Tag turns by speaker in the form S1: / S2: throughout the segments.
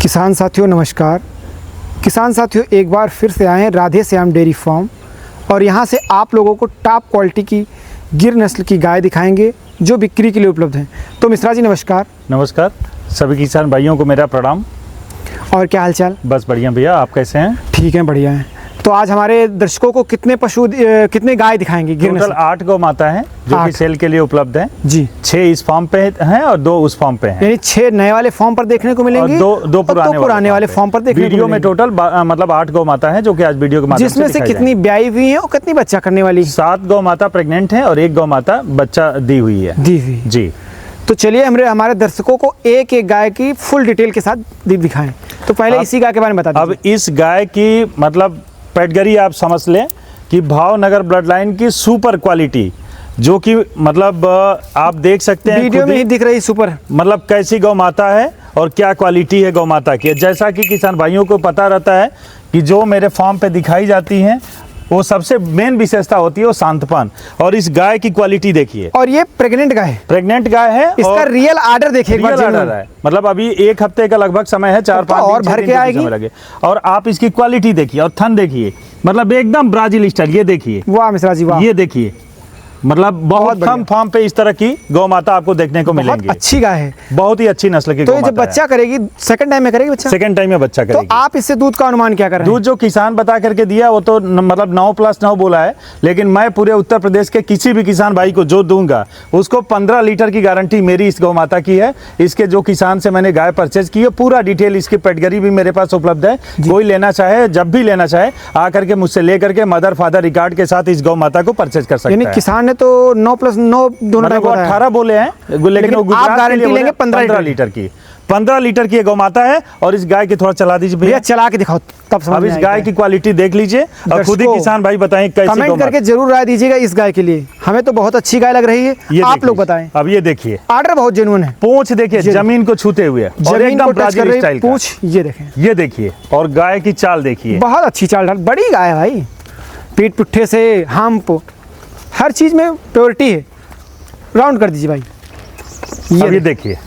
S1: किसान साथियों नमस्कार। किसान साथियों एक बार फिर से आए हैं राधे श्याम डेयरी फार्म और यहाँ से आप लोगों को टॉप क्वालिटी की गिर नस्ल की गाय दिखाएंगे जो बिक्री के लिए उपलब्ध हैं। तो मिश्रा जी नमस्कार।
S2: नमस्कार, सभी किसान भाइयों को मेरा प्रणाम।
S1: और क्या हालचाल?
S2: बस बढ़िया भैया, आप कैसे हैं?
S1: ठीक हैं, बढ़िया हैं। तो आज हमारे दर्शकों को कितने गाय दिखाएंगे? गिर
S2: टोटल
S1: नस्ल
S2: 8 गौ माता हैं जो कि सेल के लिए उपलब्ध हैं
S1: जी।
S2: 6 इस फॉर्म पे हैं और 2 उस फॉर्म पे हैं,
S1: यानी 6 नए वाले फॉर्म पर देखने को मिलेंगे
S2: और दो पुराने वाले
S1: फॉर्म पर देखने को
S2: वीडियो में
S1: मिलेंगे।
S2: टोटल मतलब 8 गौ माता हैं जो कि आज वीडियो के माध्यम
S1: जिसमें से कितनी ब्याई हुई है और कितनी बच्चा करने वाली?
S2: 7 गौ माता प्रेग्नेंट हैं और 1 गौ माता बच्चा दी हुई है जी।
S1: तो चलिए हमारे दर्शकों को एक एक गाय की फुल डिटेल के साथ दिखाएं। तो पहले इसी गाय के बारे में बता दीजिए।
S2: अब इस गाय की मतलब कैटेगरी आप समझ लें कि भावनगर ब्लड लाइन की सुपर क्वालिटी, जो कि मतलब आप देख सकते हैं
S1: वीडियो में ही दिख रही सुपर,
S2: मतलब कैसी गौ माता है और क्या क्वालिटी है गौ माता की। जैसा कि किसान भाइयों को पता रहता है कि जो मेरे फार्म पे दिखाई जाती हैं वो सबसे मेन विशेषता होती है वो शांतपन, और इस गाय की क्वालिटी देखिए।
S1: और ये प्रेग्नेंट गाय है। इसका रियल आर्डर देखिए,
S2: रियल आर्डर है। मतलब अभी 1 हफ्ते का लगभग समय है, 4-5
S1: और भर के आएगी
S2: लगे। और आप इसकी क्वालिटी देखिए और थन देखिए, मतलब एकदम ब्राजील स्टाइल। ये देखिए,
S1: वाह मिश्रा जी वाह।
S2: ये देखिए, मतलब बहुत कम फार्म पे इस तरह की गौ माता आपको देखने को मिलेंगी।
S1: अच्छी गाय है,
S2: बहुत ही अच्छी नस्ल की
S1: तो
S2: गौ माता है।
S1: जब बच्चा करेगी सेकंड टाइम में करेगी बच्चा?
S2: सेकंड टाइम में बच्चा करेगी।
S1: तो आप इससे दूध का अनुमान क्या कर रहे हैं?
S2: दूध जो किसान बता करके दिया वो तो मतलब 9+9 बोला है, लेकिन मैं पूरे उत्तर प्रदेश के किसी भी किसान भाई को जो दूंगा उसको 15 लीटर की गारंटी मेरी इस गौ माता की है। इसके जो किसान से मैंने गाय परचेज की है, पूरा डिटेल इसकी पेडिग्री भी मेरे पास उपलब्ध है। कोई लेना चाहे, जब भी लेना चाहे आकर के मुझसे लेकर के मदर फादर रिकॉर्ड के साथ इस गौ माता को परचेज कर सकते हैं।
S1: किसान ने तो 9+9 दोनों टाइप
S2: 18 बोले हैं, लेकिन
S1: आप गारंटी लेंगे 15
S2: लीटर की। 15 लीटर की गौ माता है। और इस गाय की थोड़ा चला दीजिए भैया,
S1: चला के दिखाओ तब समझ
S2: अब इस गाय की क्वालिटी देख लीजिए और खुद ही किसान भाई बताएं कैसी।
S1: कमेंट करके जरूर राय दीजिएगा इस गाय के लिए। हमें तो बहुत अच्छी गाय लग रही है, आप लोग बताएं।
S2: अब ये देखिए,
S1: आर्डर बहुत जेन्युइन है।
S2: पूंछ देखिए, जमीन को छूते हुए और एकदम ब्राजील स्टाइल
S1: पूंछ ये देखें,
S2: ये देखिए, और गाय की चाल देखिए,
S1: बहुत अच्छी चाल ढाल, बड़ी गाय है भाई। पीठ पुट्ठे से हाम्प हर चीज में प्योरिटी है। राउंड कर दीजिए भाई।
S2: ये देखिए,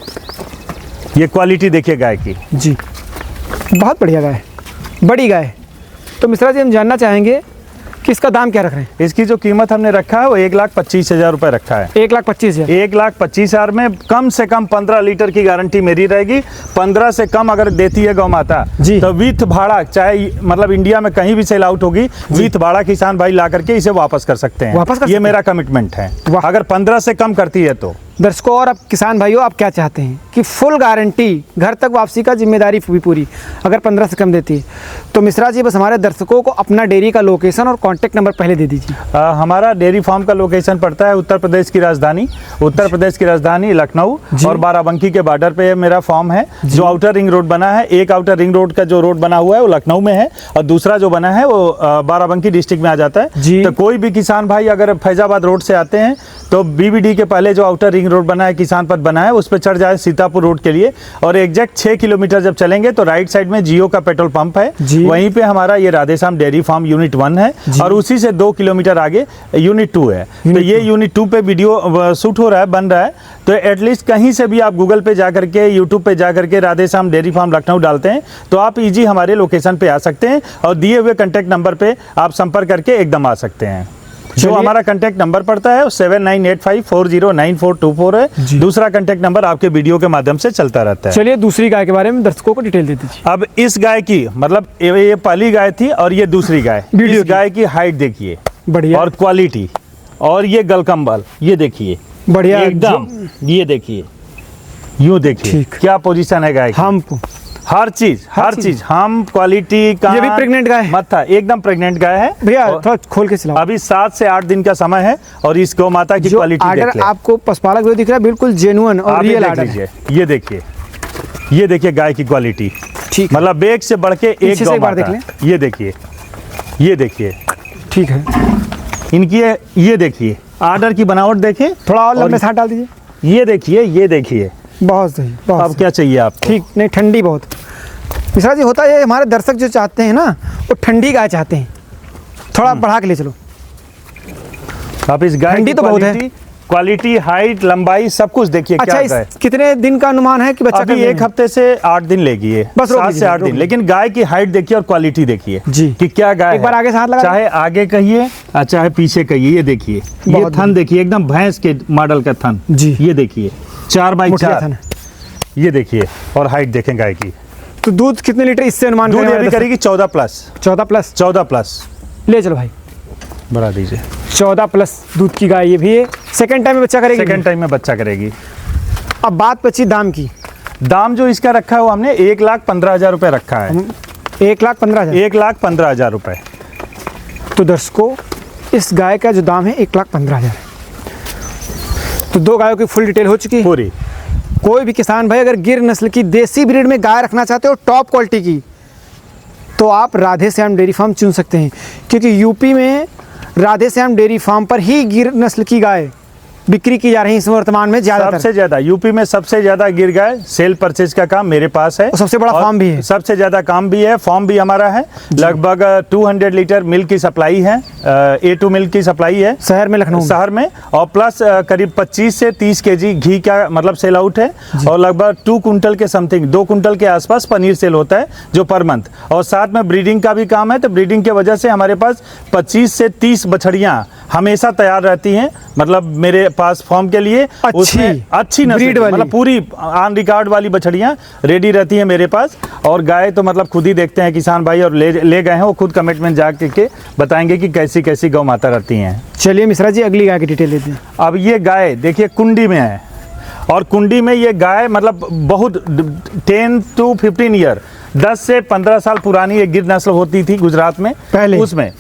S2: ये क्वालिटी देखिए गाय की
S1: जी, बहुत बढ़िया गाय, बड़ी गाय। तो मिश्रा जी हम जानना चाहेंगे कि इसका दाम क्या रख रहे हैं?
S2: इसकी जो कीमत हमने रखा है वो 1,25,000 रुपए रखा है।
S1: 1,25,000।
S2: 1,25,000 में कम से कम 15 लीटर की गारंटी मेरी रहेगी। 15 से कम अगर देती है गौ माता तो विथ भाड़ा, चाहे मतलब इंडिया में कहीं भी सेल आउट होगी, विथ भाड़ा किसान भाई ला करके इसे वापस कर सकते हैं। ये मेरा कमिटमेंट है अगर 15 से कम करती है तो।
S1: दर्शकों और अब किसान भाइयों, आप क्या चाहते हैं कि फुल गारंटी, घर तक वापसी का जिम्मेदारी भी पूरी, अगर 15 से कम देती है तो मिश्रा जी बस हमारे दर्शकों को अपना डेयरी का लोकेशन और कॉन्टैक्ट नंबर पहले दे दीजिए।
S2: हमारा डेयरी फार्म का लोकेशन पड़ता है उत्तर प्रदेश की राजधानी लखनऊ और बाराबंकी के बॉर्डर पे मेरा फार्म है। जो आउटर रिंग रोड बना है, एक आउटर रिंग रोड का जो रोड बना हुआ है वो लखनऊ में है और दूसरा जो बना है वो बाराबंकी डिस्ट्रिक्ट में आ जाता है। तो कोई भी किसान भाई अगर फैजाबाद रोड से आते हैं तो BBD के पहले जो आउटर रिंग रोड बना है, किसान पथ बना है, उस पर चढ़ जाए सीतापुर रोड के लिए और एग्जैक्ट 6 किलोमीटर जब चलेंगे तो राइट साइड में जियो का पेट्रोल पंप है। वहीं पे हमारा ये Radhe Shyam dairy farm unit 1 है और उसी से 2 किलोमीटर आगे यूनिट 2 है। तो ये यूनिट 2 पे वीडियो शूट हो रहा है, बन रहा है। तो एटलीस्ट कहीं से भी आप गूगल पे जा करके, यूट्यूब पे जा करके राधे श्याम डेयरी फार्म लखनऊ डालते हैं तो आप इजी हमारे लोकेशन पे आ सकते हैं और दिए हुए कॉन्टैक्ट नंबर पे आप संपर्क करके एकदम आ सकते हैं। जो हमारा कॉन्टैक्ट नंबर पड़ता है 7985409424 है। दूसरा कॉन्टैक्ट नंबर आपके वीडियो के माध्यम से चलता रहता है।
S1: चलिए दूसरी गाय के बारे में दर्शकों को डिटेल दे दीजिए।
S2: अब इस गाय की मतलब ये पहली गाय थी और ये दूसरी गाय। इस गाय की हाइट देखिए, बढ़िया, और क्वालिटी, और ये गलकंबल ये देखिए,
S1: बढ़िया
S2: एकदम। ये देखिए, यूँ देखिए क्या पोजीशन है गाय की। हर चीज हम क्वालिटी का।
S1: ये भी प्रेग्नेंट गाय है?
S2: मत था, एकदम प्रेग्नेंट गाय है भैया।
S1: थोड़ा खोल के चलाओ।
S2: अभी 7 से 8 दिन का समय है और इस गौ माता की क्वालिटी
S1: आर्डर आपको पशुपालक दिख रहा है, बिल्कुल जेन्युइन और रियल आर्डर है।
S2: ये देखिए गाय की क्वालिटी, मतलब बेग से बढ़ के एक गौ माता। ये देखिए
S1: ठीक है
S2: इनकी, ये देखिए आर्डर की बनावट देखिए।
S1: थोड़ा और लंबे साथ डाल दीजिए।
S2: ये देखिए
S1: बहुत सही।
S2: अब क्या चाहिए आपको?
S1: ठीक, नहीं ठंडी बहुत। मिश्रा जी होता है हमारे दर्शक जो चाहते हैं ना वो ठंडी गाय चाहते हैं, थोड़ा बढ़ा के ले चलो।
S2: आप इस गाय
S1: ठंडी तो बहुत है,
S2: क्वालिटी, हाइट, लंबाई सब कुछ देखिए।
S1: अच्छा,
S2: क्या है,
S1: कितने दिन का अनुमान है कि बच्चा
S2: अभी
S1: करने
S2: एक
S1: में?
S2: हफ्ते से 8 दिन लेगी है,
S1: बस रोक
S2: 7 से
S1: दीजिए,
S2: 8
S1: रोक
S2: दिन। लेकिन गाय की हाइट देखिए और क्वालिटी देखिए
S1: जी।
S2: कि क्या गाय
S1: एक बार
S2: है।
S1: आगे से हाथ लगा
S2: चाहे आगे कहिए चाहे पीछे कहिए, ये देखिए, ये
S1: बहुत
S2: थन देखिए, एकदम भैंस के मॉडल का थन
S1: जी।
S2: ये देखिए 4x4,
S1: थन है।
S2: ये देखिए, और हाइट देखें गाय की।
S1: तो दूध कितने लीटर इससे अनुमान
S2: दूध
S1: करें
S2: ये भी
S1: हमारे
S2: करेगी 14+।
S1: 14+।
S2: 14+।
S1: ले चलो भाई,
S2: बढ़ा दीजिए।
S1: 14+ दूध की गाय ये भी है। सेकंड टाइम में बच्चा करेगी?
S2: सेकंड टाइम में बच्चा करेगी।
S1: अब बात बची दाम की।
S2: दाम जो इसका रखा है वो हमने 1,15,000 रुपए रखा है।
S1: 1,15,000।
S2: 1,15,000 रुपए।
S1: तो दर्शकों, इस गाय का जो दाम है 1,15,000 है। तो दो गायों की फुल डिटेल हो चुकी है।
S2: पूरी।
S1: कोई भी किसान भाई अगर गिर नस्ल की देसी ब्रीड में गाय रखना चाहते हो टॉप क्वालिटी की, तो आप राधे श्याम डेयरी फार्म चुन सकते हैं, क्योंकि यूपी में राधे श्याम डेयरी फार्म पर ही गिर नस्ल की गाय बिक्री की जा रही है इस वर्तमान में ज्यादातर।
S2: सबसे ज्यादा यूपी में सबसे ज्यादा गिर गाय सेल परचेज का काम मेरे पास है।
S1: और सबसे बड़ा फार्म भी है।
S2: सबसे ज्यादा काम भी है, फार्म भी हमारा है। लगभग 200 लीटर मिल्क की सप्लाई है, A2 मिल्क की सप्लाई है
S1: शहर में, लखनऊ में।
S2: शहर में। और प्लस करीब 25 से 30 केजी घी का मतलब सेल आउट है। और लगभग 2 कुंटल के समथिंग, 2 कुंटल के आसपास पनीर सेल होता है जो पर मंथ। और साथ में ब्रीडिंग का भी काम है, तो ब्रीडिंग की वजह से हमारे पास 25 से 30 बछड़ियाँ हमेशा तैयार रहती हैं, मतलब मेरे पास फार्म के लिए। अच्छी
S1: ब्रीड वाली,
S2: मतलब पूरी ऑन रिकॉर्ड वाली बछड़ियाँ रेडी रहती हैं मेरे पास। और गाय तो मतलब खुद ही देखते हैं किसान भाई, और ले गए हैं वो खुद कमिटमेंट जा के बताएंगे कि कैसी कैसी गौ माता रहती हैं।
S1: चलिए मिश्रा जी, अगली गाय की डिटेल लेते हैं।
S2: अब ये गाय देखिए कुंडी में है, और कुंडी में ये गाय मतलब बहुत 10 to 15 ईयर, 10 से 15 साल पुरानी एक गिर नस्ल होती थी गुजरात में
S1: पहले,
S2: उसमें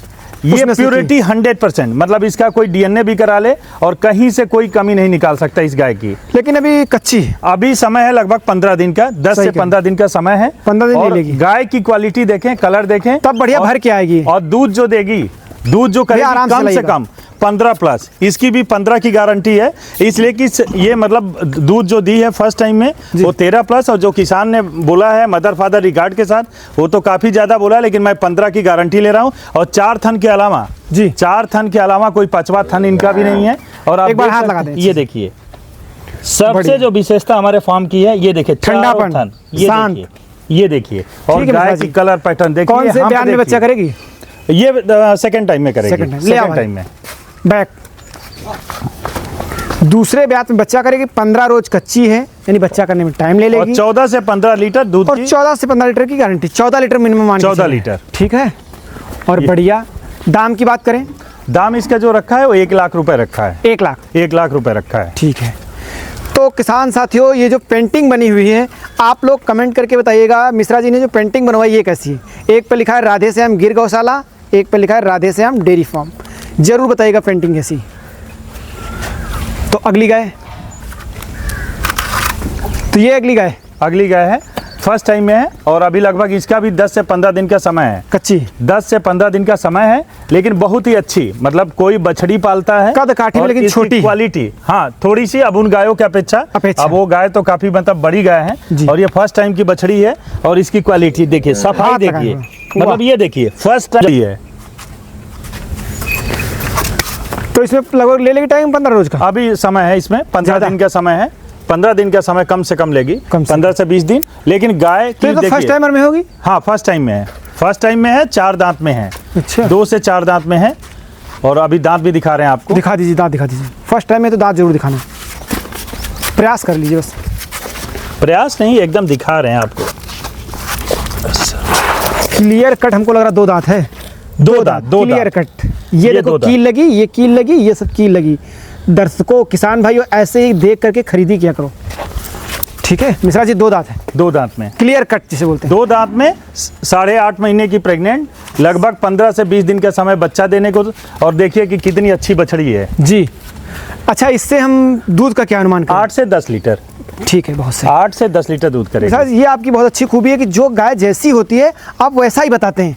S2: ये प्योरिटी 100%, मतलब इसका कोई डीएनए भी करा ले और कहीं से कोई कमी नहीं निकाल सकता इस गाय की।
S1: लेकिन अभी कच्ची है।
S2: अभी समय है लगभग 15 दिन का, 10 से 15 दिन का समय है।
S1: 15 दिन
S2: और
S1: ले लेगी।
S2: गाय की क्वालिटी देखें, कलर देखें,
S1: तब बढ़िया भर के आएगी।
S2: और दूध जो देगी, दूध जो करेगी
S1: आराम
S2: कम से
S1: लाइएगा।
S2: कम 15+। इसकी भी 15 की गारंटी है, इसलिए कि ये मतलब दूध जो दी है फर्स्ट टाइम में वो 13+, और जो किसान ने बोला है मदर फादर रिकॉर्ड के साथ वो तो काफ़ी ज़्यादा बोला, लेकिन मैं 15 की गारंटी ले रहा हूँ। और 4 थन के अलावा
S1: जी,
S2: 4 थन के अलावा कोई 5वां थन इनका भी नहीं है। और आप
S1: एक बार
S2: देख
S1: हाथ
S2: सकते-
S1: लगा दें।
S2: ये देखिए, सबसे जो विशेषता हमारे फार्म की है ये देखिए,
S1: ठंडापन,
S2: थन, ये
S1: शांत।
S2: देखिए, ये देखिए। और
S1: ठीक है
S2: गाय
S1: मिश्रा
S2: की
S1: जी।
S2: कलर पैटर्न देखिए।
S1: कौन से
S2: हम
S1: बयान में
S2: देखिए।
S1: बच्चा करेगी?
S2: ये सेकंड टाइम में करेगी।
S1: Second time. ले आओ
S2: सेकंड
S1: भाई।
S2: टाइम में
S1: बैक। दूसरे ब्यात में बच्चा करेगी, 15 रोज कच्ची है, यानी बच्चा करने में टाइम ले
S2: और
S1: लेगी।
S2: 14 से 15 लीटर दूध
S1: और
S2: की।
S1: 14 से 15 लीटर की गारंटी, 14 लीटर मिनिमम मान के
S2: 14
S1: चलिए।
S2: लीटर।
S1: ठीक है। और बढ़िया दाम की बात करें,
S2: दाम इसका जो रखा है वो 1 लाख रुपए रखा है।
S1: 1 लाख।
S2: 1 लाख रुपए रखा है।
S1: ठीक है। तो किसान साथियों, ये जो पेंटिंग बनी हुई है, आप लोग कमेंट करके बताइएगा मिश्रा जी ने जो पेंटिंग बनवाई ये कैसी है। एक पे लिखा है राधे श्याम गिर गौशाला, एक पे लिखा है राधे श्याम डेयरी फार्म। जरूर बताइएगा पेंटिंग कैसी। तो अगली गाय, तो ये अगली गाय
S2: है, फर्स्ट टाइम में है। और अभी लगभग इसका भी 10 से 15 दिन का समय है।
S1: कच्ची,
S2: 10 से 15 दिन का समय है, लेकिन बहुत ही अच्छी, मतलब कोई बछड़ी पालता है
S1: कद काठी में,
S2: और
S1: लेकिन
S2: इसकी
S1: छोटी
S2: क्वालिटी, हाँ थोड़ी सी अब उन गायों की अपेक्षा। अब वो गाय तो काफी मतलब बड़ी गाय है, और ये फर्स्ट टाइम की बछड़ी है। और इसकी क्वालिटी देखिए, सफाई
S1: हाथ लगाए
S2: देखिए,
S1: हुए।
S2: मतलब ये देखिए फर्स्ट टाइम है।
S1: तो इसमें लगभग ले लेगी टाइम 15 रोज का।
S2: अभी समय है इसमें 15 दिन का समय है, 15 दिन का समय कम से कम लेगी,
S1: कम से
S2: 15 से 20 दिन। लेकिन गाय
S1: तो ये तो फर्स्ट टाइमर में होगी।
S2: हाँ फर्स्ट टाइम में है, फर्स्ट टाइम में है, 4 दांत में है।
S1: अच्छा।
S2: 2 से 4 दांत में है। और अभी दांत भी दिखा रहे हैं आपको।
S1: दिखा दीजिए, दांत दिखा दीजिए। फर्स्ट टाइम में तो दांत जरूर दिखाना, प्रयास कर लीजिए बस।
S2: प्रयास नहीं, एकदम दिखा रहे हैं आपको।
S1: क्लियर कट हमको लग रहा 2 दांत है।
S2: 2 दांत, 2
S1: क्लियर
S2: दांत।
S1: कट। ये देखो,
S2: 2 दांत।
S1: कील लगी, ये कील लगी, ये सब कील लगी। दर्शकों, किसान भाइयों, ऐसे ही देख करके खरीदी किया करो। ठीक है मिश्रा जी, 2 दांत है,
S2: 2 दांत में,
S1: क्लियर कट जिसे बोलते हैं।
S2: 2 दांत में 8.5 महीने की प्रेग्नेंट, लगभग 15 से 20 दिन का समय बच्चा देने को। और देखिए कि कितनी अच्छी बछड़ी है
S1: जी। अच्छा, इससे हम दूध का क्या अनुमान करें?
S2: 8 से 10 लीटर।
S1: ठीक है, बहुत सही।
S2: 8 से 10 लीटर दूध करेगी।
S1: मिश्रा जी, ये आपकी बहुत अच्छी खूबी है कि जो गाय जैसी होती है आप वैसा ही बताते हैं।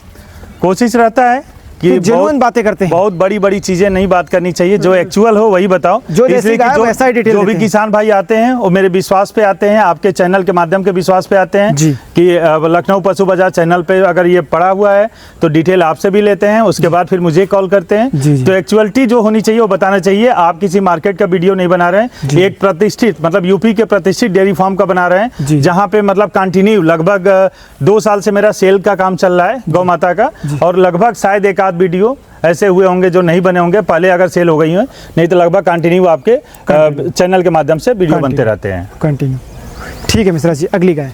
S2: कोशिश रहता है
S1: कि जेन्युइन बातें करते हैं।
S2: बहुत बड़ी बड़ी चीजें नहीं बात करनी चाहिए, जो एक्चुअल हो वही बताओ।
S1: जो जैसी गाय वैसा ही डिटेल
S2: जो भी
S1: देते हैं।
S2: किसान भाई आते हैं वो मेरे विश्वास पे आते हैं, आपके चैनल के माध्यम के विश्वास पे आते हैं
S1: जी।
S2: कि लखनऊ पशु बाजार चैनल पे अगर ये पड़ा हुआ है तो डिटेल आपसे भी लेते हैं, उसके बाद फिर मुझे कॉल करते हैं।
S1: जी, जी।
S2: तो एक्चुअलिटी जो होनी चाहिए वो बताना चाहिए। आप किसी मार्केट का वीडियो नहीं बना रहे हैं, एक प्रतिष्ठित मतलब यूपी के प्रतिष्ठित डेयरी फार्म का बना रहे
S1: जी।
S2: हैं, जहाँ पे मतलब कंटिन्यू लगभग 2 साल से मेरा सेल का काम चल रहा है गौ माता का, और लगभग शायद एक आध वीडियो ऐसे हुए होंगे जो नहीं बने होंगे पहले अगर सेल हो गई हैं, नहीं तो लगभग कंटिन्यू आपके चैनल के माध्यम से वीडियो बनते रहते हैं।
S1: कंटिन्यू। ठीक है मिश्रा जी, अगली गाय।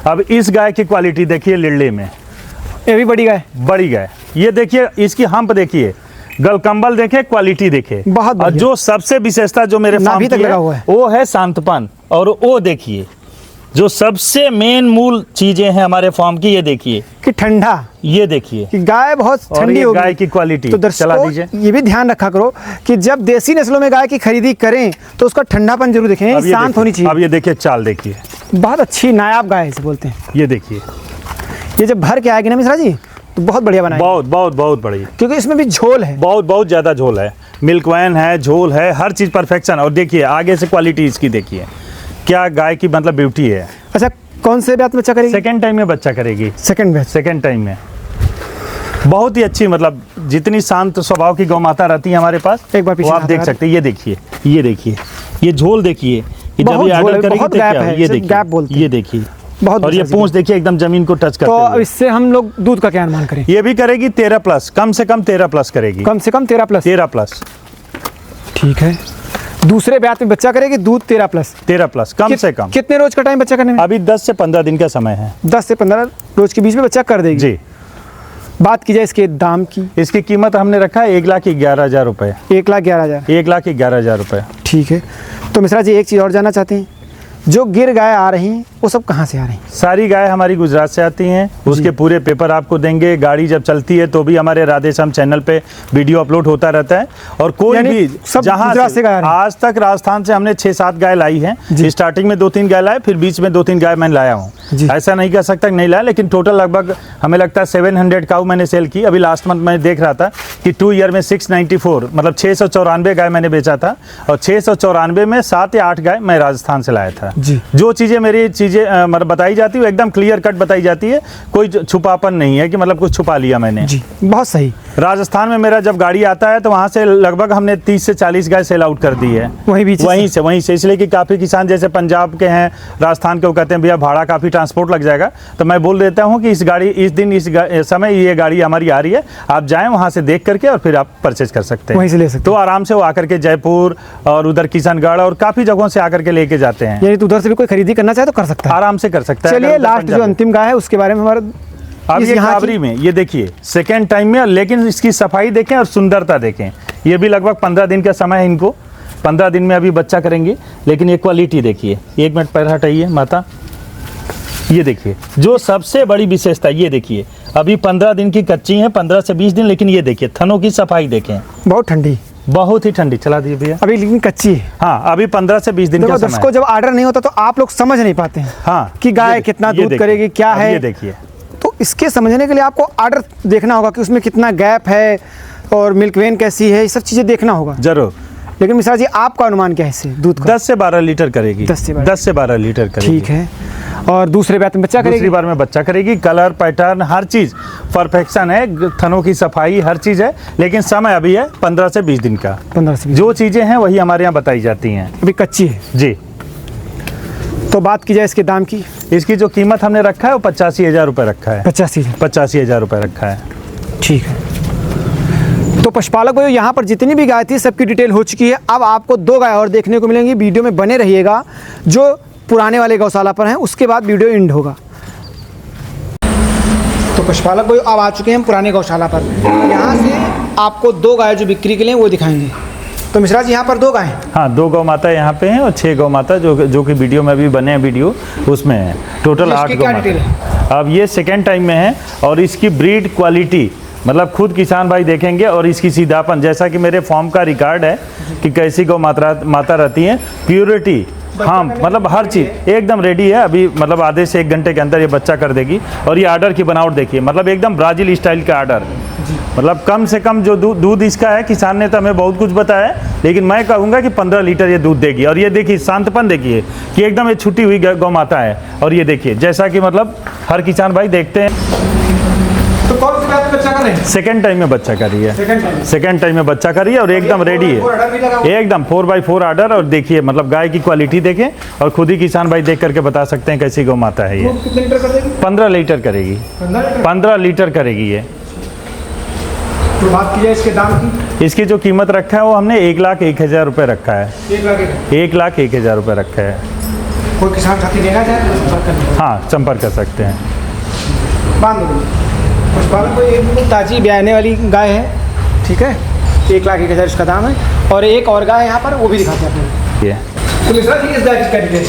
S2: अब इस गाय की क्वालिटी देखिए, लिल्ले में
S1: ये भी बड़ी गाय,
S2: बड़ी गाय, ये देखिए इसकी हम्प देखिए, गलकंबल देखे, क्वालिटी देखे,
S1: बहुत
S2: और
S1: बढ़िया।
S2: जो सबसे विशेषता जो मेरे फार्म
S1: नाभि तक
S2: की
S1: लगा हुआ है।
S2: वो है शांतपन, और वो देखिए जो सबसे मेन मूल चीजें हैं हमारे फार्म की, ये देखिए
S1: कि ठंडा,
S2: ये देखिए,
S1: कि गाय बहुत
S2: और
S1: ठंडी
S2: ये
S1: होगी।
S2: गाय की क्वालिटी
S1: तो
S2: चला
S1: दर्शकों
S2: दीजिए।
S1: ये भी ध्यान रखा करो कि जब देसी नस्लों में गाय की खरीदी करें तो उसका ठंडापन जरूर देखें,
S2: अब ये
S1: शांत
S2: देखिए,
S1: होनी चाहिए।
S2: अब ये देखिए चाल देखिए,
S1: बहुत अच्छी नायाब गाय इसे बोलते हैं।
S2: ये देखिए,
S1: ये जब भर के आएगी ना मिश्रा जी तो बहुत बढ़िया बनाएगी,
S2: बहुत बहुत बहुत बड़ी,
S1: क्योंकि इसमें भी झोल है।
S2: बहुत बहुत ज्यादा झोल है, मिल्क वैन है, झोल है, हर चीज परफेक्शन। और देखिए आगे से क्वालिटी इसकी देखिए, क्या गाय की मतलब ब्यूटी है।
S1: अच्छा, कौन से ब्यात में बच्चा करेगी?
S2: सेकेंड टाइम में बच्चा करेगी,
S1: सेकंड बैच।
S2: सेकेंड टाइम में। बहुत ही अच्छी, मतलब जितनी शांत स्वभाव की गौ माता रहती है हमारे पास,
S1: एक बार पीछे
S2: वो आप
S1: हाथ
S2: देख
S1: लगा
S2: सकते हैं। ये देखिए, ये देखिए, ये झोल देखिए, कि जब
S1: बहुत
S2: ये
S1: झोल
S2: ऑर्डर
S1: है,
S2: करेगी
S1: बहुत
S2: तो क्या
S1: गैप है,
S2: है, ये
S1: इसे गैप बोलते
S2: देखिए,
S1: हैं।
S2: ये देखिए,
S1: बहुत
S2: और ये
S1: अच्छा
S2: पूंछ देखिए एकदम जमीन को टच करते
S1: तो
S2: हुए।
S1: इससे हम लोग दूध का क्या अनुमान करें?
S2: ये भी करेगी 13+, कम से कम 13+ करेगी,
S1: कम से कम 13+।
S2: 13+,
S1: ठीक है। दूसरे ब्यात में बच्चा करेगी, दूध 13+।
S2: 13+, कम से कम।
S1: कितने रोज का टाइम बच्चा करने में?
S2: अभी 10 से 15 दिन का समय है।
S1: 10 से 15 रोज के बीच में बच्चा कर देगी।
S2: जी।
S1: बात की जाए इसके दाम की,
S2: इसकी कीमत हमने रखा है 1,11,000 रुपये।
S1: 1,11,000।
S2: 1,11,000 रुपये।
S1: ठीक है। तो मिश्रा जी एक चीज़ और जानना चाहते हैं, जो गिर गाय आ रही हैं वो सब कहाँ से आ रही हैं?
S2: सारी गाय हमारी गुजरात से आती हैं, उसके पूरे पेपर आपको देंगे। गाड़ी जब चलती है तो भी हमारे राधेश्याम चैनल पे वीडियो अपलोड होता रहता है। और कोई
S1: यानी
S2: भी
S1: सब
S2: जहाँ
S1: गुजरात से गाय आ रही हैं?
S2: आज तक राजस्थान से हमने 6-7 गाय लाई हैं।
S1: जी।
S2: स्टार्टिंग में 2-3 गाय लाए, फिर बीच में 2-3 गाय मैं लाया हूँ।
S1: जी।
S2: ऐसा नहीं कह सकता कि नहीं लाया, लेकिन टोटल लगभग हमें लगता है 700 काऊ मैंने सेल की। अभी लास्ट मंथ मैं देख रहा था कि 2 ईयर में 694 मतलब 694 गाय मैंने बेचा था, और 694 में 7 या 8 गाय मैं राजस्थान से लाया था।
S1: जी।
S2: जो चीज़ें मेरी चीज़ें मतलब बताई जाती है वो एकदम क्लियर कट बताई जाती है, कोई छुपापन नहीं है कि मतलब कुछ छुपा लिया मैंने।
S1: जी, बहुत सही।
S2: राजस्थान में मेरा जब गाड़ी आता है तो वहाँ से लगभग हमने 30 से 40 गाय सेल आउट कर दी है, वहीं से इसलिए कि काफ़ी किसान जैसे पंजाब के हैं, राजस्थान के, वो कहते हैं भैया भाड़ा काफ़ी ट्रांसपोर्ट लग जाएगा, तो मैं बोल देता हूँ कि इस समय ये गाड़ी हमारी आ रही है, आप जाएँ वहाँ से देख करके और फिर आप परचेज कर सकते हैं,
S1: वहीं से ले सकते
S2: तो आराम से वो आकर के जयपुर और उधर किशनगढ़ और काफ़ी जगहों से आकर के लेके जाते हैं।
S1: यानी तो उधर से भी कोई खरीदी करना चाहे तो कर सकता है,
S2: आराम से कर सकता है।
S1: चलिए
S2: अगर
S1: लास्ट
S2: पंजाब
S1: जो अंतिम गाय है उसके बारे में हमारा
S2: अब ये काबरी में ये देखिए सेकेंड टाइम में, लेकिन इसकी सफाई देखें और सुंदरता देखें। ये भी लगभग 15 दिन का समय है इनको, 15 दिन में अभी बच्चा करेंगे, लेकिन ये क्वालिटी देखिए। 1 मिनट पैर हटाइए माता, ये देखिए जो सबसे बड़ी विशेषता, ये देखिए अभी 15 दिन की कच्ची है, 15 से 20 दिन, लेकिन ये देखिए थनों की सफाई देखें,
S1: बहुत ठंडी,
S2: बहुत ही ठंडी। चला दिए भैया,
S1: अभी लेकिन कच्ची है।
S2: हाँ अभी 15 से 20 दिन का समय
S1: दर्शकों
S2: है।
S1: जब ऑर्डर नहीं होता तो आप लोग समझ नहीं पाते हैं
S2: हाँ
S1: कि गाय कितना दूध करेगी, क्या है।
S2: ये देखिए,
S1: तो इसके समझने के लिए आपको ऑर्डर देखना होगा कि उसमें कितना गैप है और मिल्क वेन कैसी है, ये सब चीज़ें देखना होगा
S2: जरूर।
S1: लेकिन मिश्रा जी आपका अनुमान क्या है इससे दूध का?
S2: 10 से 12 लीटर करेगी।
S1: 10 से 12
S2: लीटर करेगी।
S1: ठीक है। और दूसरे बार में बच्चा करेगी?
S2: दूसरी बार में बच्चा करेगी। कलर पैटर्न हर चीज़ परफेक्शन है, थनों की सफाई हर चीज़ है, लेकिन समय अभी है 15 से 20 दिन का।
S1: 15 से 20।
S2: जो चीज़ें हैं वही हमारे यहाँ बताई जाती हैं,
S1: अभी कच्ची है
S2: जी।
S1: तो बात की जाए इसके दाम की,
S2: इसकी जो कीमत हमने रखा है वो 85,000 रुपये रखा है।
S1: 85,000
S2: रुपये रखा है।
S1: ठीक है। तो पशुपालक भाई यहाँ पर जितनी भी गाय थी सबकी डिटेल हो चुकी है। अब आपको 2 गाय और देखने को मिलेंगी, वीडियो में बने रहिएगा। जो पुराने वाले गौशाला पर हैं उसके बाद वीडियो एंड होगा। तो पशुपालक भाई अब आ चुके हैं हम पुराने गौशाला पर। यहाँ से आपको 2 गाय जो बिक्री के लिए वो दिखाएंगे। तो मिश्रा जी यहाँ पर 2 गाय,
S2: हाँ 2 गौ माता यहाँ पे हैं और 6 गौ माता जो कि वीडियो में भी बने हैं, वीडियो उसमें है। टोटल 8 गौ माता। अब ये सेकेंड टाइम में है और इसकी ब्रीड क्वालिटी मतलब खुद किसान भाई देखेंगे, और इसकी सीधापन, जैसा कि मेरे फॉर्म का रिकॉर्ड है कि कैसी गौ माता रहती है, प्योरिटी, हाँ मतलब हर चीज़ एकदम रेडी है। अभी मतलब आधे से 1 घंटे के अंदर ये बच्चा कर देगी। और ये आर्डर की बनावट देखिए, मतलब एकदम ब्राज़ील स्टाइल का आर्डर, मतलब कम से कम जो दूध इसका है, किसान ने तो हमें बहुत कुछ बताया है, लेकिन मैं कहूँगा कि 15 लीटर ये दूध देगी। और ये देखिए शांतपन देखिए कि एकदम ये छुट्टी हुई गौ माता है। और ये देखिए जैसा कि मतलब हर किसान भाई देखते हैं।
S1: तो कौन सी बात बच्चा कर रहे हैं?
S2: सेकेंड टाइम में बच्चा कर रही है, सेकेंड टाइम में बच्चा कर रही है और एकदम रेडी है, एकदम 4x4 आर्डर। और देखिए मतलब गाय की क्वालिटी देखें और खुद ही किसान भाई देख करके बता सकते हैं कैसी गौ माता है ये।
S1: कितने लीटर कर देगी?
S2: 15 लीटर करेगी, 15 लीटर करेगी ये।
S1: तो बात की जाए इसके दाम की,
S2: इसकी जो कीमत रखा है वो हमने 1,01,000 रुपये रखा है।
S1: 1,01,000
S2: रुपये रखा है।
S1: कोई किसान साथी लेना चाहे तो संपर्क कर,
S2: हाँ संपर्क कर सकते हैं।
S1: बांध दो। पशुपालन को एक ताजी ब्याने वाली गाय है, ठीक है, 1,01,000 इसका दाम है। और एक और गाय है यहाँ पर, वो भी दिखाते हैं आपको।
S2: ये
S1: तो मिश्रा जी इस गाय की डिटेल।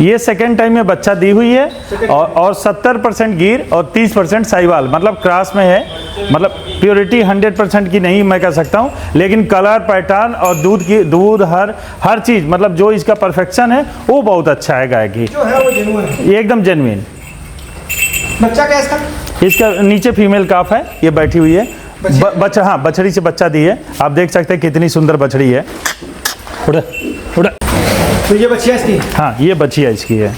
S2: ये सेकेंड टाइम में बच्चा दी हुई है और 70% गिर और 30% साहिवाल, मतलब क्रॉस में है। मतलब प्योरिटी 100% की नहीं मैं कह सकता हूँ, लेकिन कलर पैटर्न और दूध हर चीज़, मतलब जो इसका परफेक्शन है वो बहुत अच्छा है गाय की,
S1: जो है वो जेन्युइन है,
S2: ये एकदम जेन्युइन।
S1: बच्चा क्या है इसका?
S2: इसका नीचे फीमेल काफ है, ये बैठी हुई है। बच्चा, हाँ बछड़ी से बच्चा दी है। आप देख सकते हैं कितनी सुंदर बछड़ी है। उड़ा उड़ा।
S1: तो ये बच्चिया इसकी?
S2: हाँ ये बच्चिया इसकी है।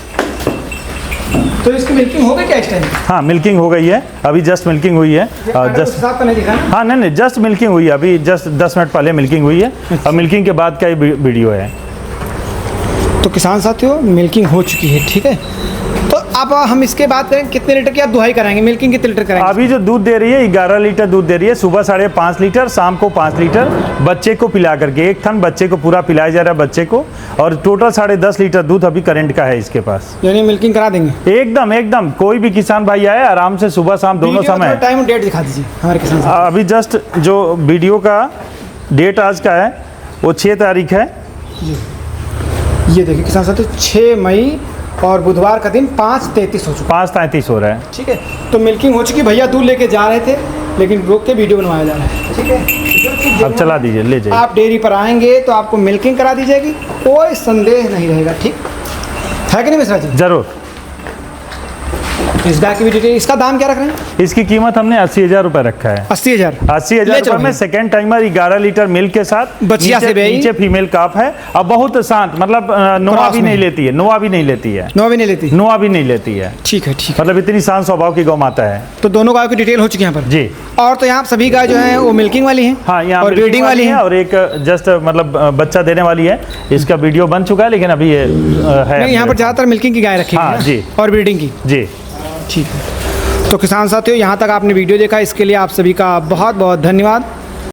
S1: तो इसकी मिल्किंग हो गई क्या इस टाइम?
S2: हाँ मिल्किंग हो गई है, अभी जस्ट मिल्किंग हुई है। जस्ट
S1: साथ तो नहीं दिखा ना?
S2: हाँ नहीं जस्ट मिल्किंग हुई है, अभी जस्ट 10 मिनट पहले मिल्किंग हुई है। और मिल्किंग के बाद का ये वीडियो है।
S1: तो किसान साथियों मिल्किंग हो चुकी है, ठीक है। तो अब हम इसके बात करें कितने लीटर की आप दुहाई कराएंगे, मिल्किंग कितने लीटर कराएंगे?
S2: अभी जो दूध दे रही है 11 लीटर दूध दे रही है। सुबह 5.5 लीटर, शाम को 5 लीटर बच्चे को पिला करके। एक थन बच्चे को पूरा पिलाया जा रहा है बच्चे को। और टोटल 10.5 लीटर दूध अभी करंट का है इसके पास।
S1: यानी मिल्किंग करा देंगे
S2: एकदम कोई भी किसान भाई आए आराम से, सुबह शाम दोनों समय।
S1: टाइम डेट दिखा दीजिए हमारे किसान साथी।
S2: अभी जस्ट जो वीडियो का डेट आज का है वो 6 तारीख है।
S1: ये देखिए किसान साथी 6 मई और बुधवार का दिन 5:33 हो चुका,
S2: 5:33 हो रहा है,
S1: ठीक है। तो मिल्किंग हो चुकी, भैया दूध लेके जा रहे थे लेकिन रोक के वीडियो बनवाया जा रहा है, ठीक है।
S2: अब चला दीजिए, ले जाइए।
S1: आप डेयरी पर आएंगे तो आपको मिल्किंग करा दी जाएगी, कोई संदेह नहीं रहेगा, ठीक है कि नहीं मिश्रा जी?
S2: जरूर।
S1: इस गाय की भी डिटेल, इसका दाम क्या रख रहे हैं?
S2: इसकी कीमत हमने 80,000 रुपये रखा है।
S1: 80,000
S2: रुपये में सेकेंड टाइमर 11 लीटर मिल्क के साथ।
S1: बच्चिया से ब्याई।
S2: नीचे फीमेल काफ है। अब बहुत शांत, मतलब नोआ भी नहीं लेती है, नोआ भी नहीं लेती है।
S1: ठीक है, ठीक है।
S2: मतलब इतनी शांत स्वभाव की गौ माता है।
S1: तो दोनों गायों की डिटेल हो चुकी है यहाँ पर
S2: जी।
S1: और तो यहाँ सभी गाय जो है वो मिल्किंग वाली हैं,
S2: हाँ यहाँ
S1: और ब्रीडिंग वाली है,
S2: और एक जस्ट मतलब बच्चा देने वाली है। इसका वीडियो बन चुका है लेकिन अभी ये है।
S1: यहाँ पर ज़्यादातर मिल्किंग की गाय रखी
S2: हाँ,
S1: है
S2: जी।
S1: और ब्रीडिंग की।
S2: जी
S1: ठीक है। तो किसान साथियों यहाँ तक आपने वीडियो देखा, इसके लिए आप सभी का बहुत बहुत धन्यवाद।